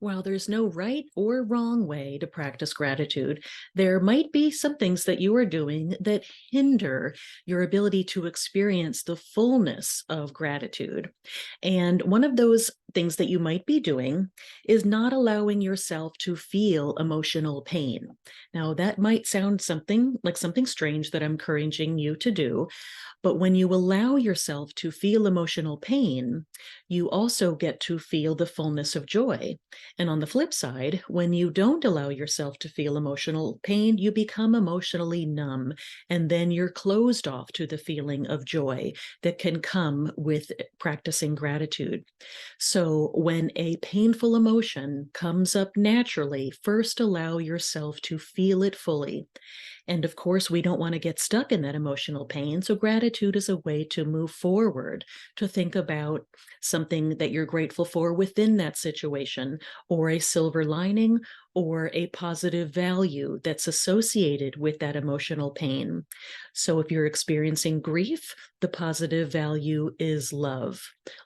While there's no right or wrong way to practice gratitude, there might be some things that you are doing that hinder your ability to experience the fullness of gratitude. And one of those things that you might be doing is not allowing yourself to feel emotional pain. Now, that might sound something like something strange that I'm encouraging you to do, but when you allow yourself to feel emotional pain, you also get to feel the fullness of joy. And on the flip side, when you don't allow yourself to feel emotional pain, you become emotionally numb. And then you're closed off to the feeling of joy that can come with practicing gratitude. So when a painful emotion comes up naturally, first allow yourself to feel it fully. And of course, we don't want to get stuck in that emotional pain. So, gratitude is a way to move forward, to think about something that you're grateful for within that situation, or a silver lining, or a positive value that's associated with that emotional pain. So, if you're experiencing grief, the positive value is love.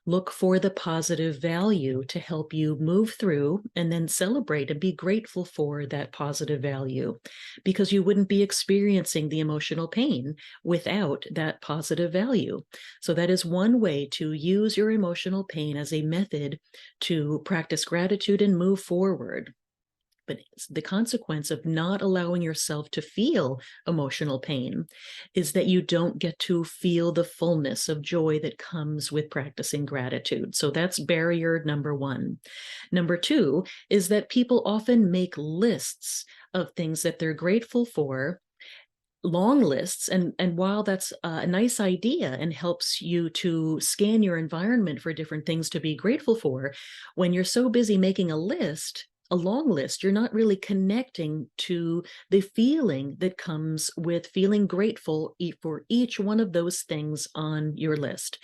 Look for the positive value to help you move through and then celebrate and be grateful for that positive value because you wouldn't be experiencing the emotional pain without that positive value. So, that is one way to use your emotional pain as a method to practice gratitude and move forward. But the consequence of not allowing yourself to feel emotional pain is that you don't get to feel the fullness of joy that comes with practicing gratitude. So that's barrier number one. Number two is that people often make lists of things that they're grateful for, long lists, and while that's a nice idea and helps you to scan your environment for different things to be grateful for, when you're so busy making a long list, you're not really connecting to the feeling that comes with feeling grateful for each one of those things on your list.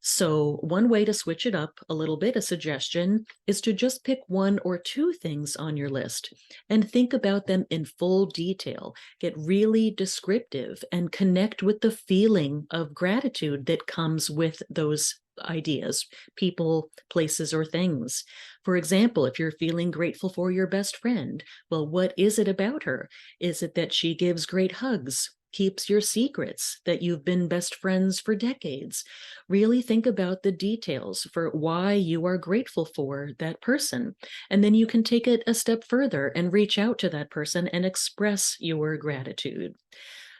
So, one way to switch it up a little bit, a suggestion, is to just pick one or two things on your list and think about them in full detail. Get really descriptive and connect with the feeling of gratitude that comes with those ideas, people, places, or things. For example, if you're feeling grateful for your best friend, well, what is it about her? Is it that she gives great hugs? Keeps your secrets, that you've been best friends for decades? Really think about the details for why you are grateful for that person. And then you can take it a step further and reach out to that person and express your gratitude.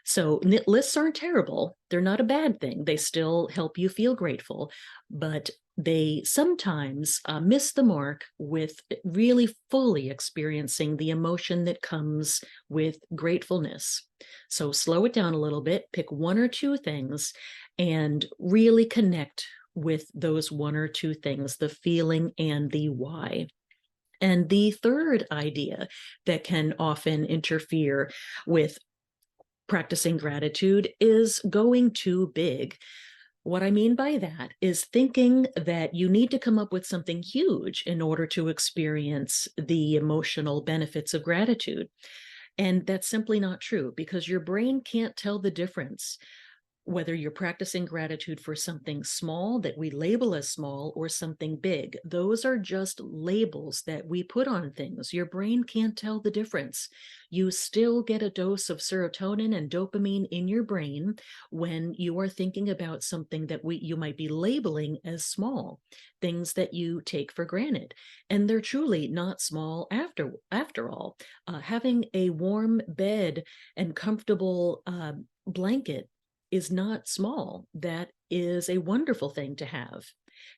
So lists aren't terrible. They're not a bad thing. They still help you feel grateful, but they sometimes miss the mark with really fully experiencing the emotion that comes with gratefulness. So slow it down a little bit, pick one or two things, and really connect with those one or two things, the feeling and the why. And the third idea that can often interfere with practicing gratitude is going too big. What I mean by that is thinking that you need to come up with something huge in order to experience the emotional benefits of gratitude. And that's simply not true because your brain can't tell the difference whether you're practicing gratitude for something small that we label as small or something big. Those are just labels that we put on things. Your brain can't tell the difference. You still get a dose of serotonin and dopamine in your brain when you are thinking about something that you might be labeling as small, things that you take for granted. And they're truly not small after all. Having a warm bed and comfortable blanket is not small. That is a wonderful thing to have.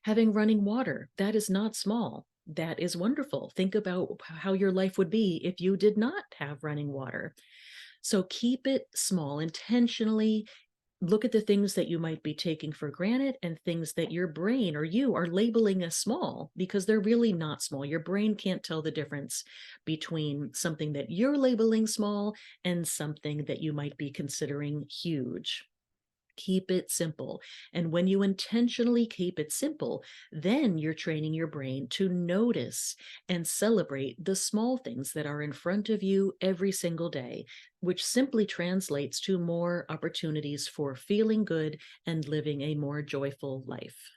Having running water, that is not small. That is wonderful. Think about how your life would be if you did not have running water. So keep it small, intentionally look at the things that you might be taking for granted and things that your brain or you are labeling as small because they're really not small. Your brain can't tell the difference between something that you're labeling small and something that you might be considering huge. Keep it simple. And when you intentionally keep it simple, then you're training your brain to notice and celebrate the small things that are in front of you every single day, which simply translates to more opportunities for feeling good and living a more joyful life.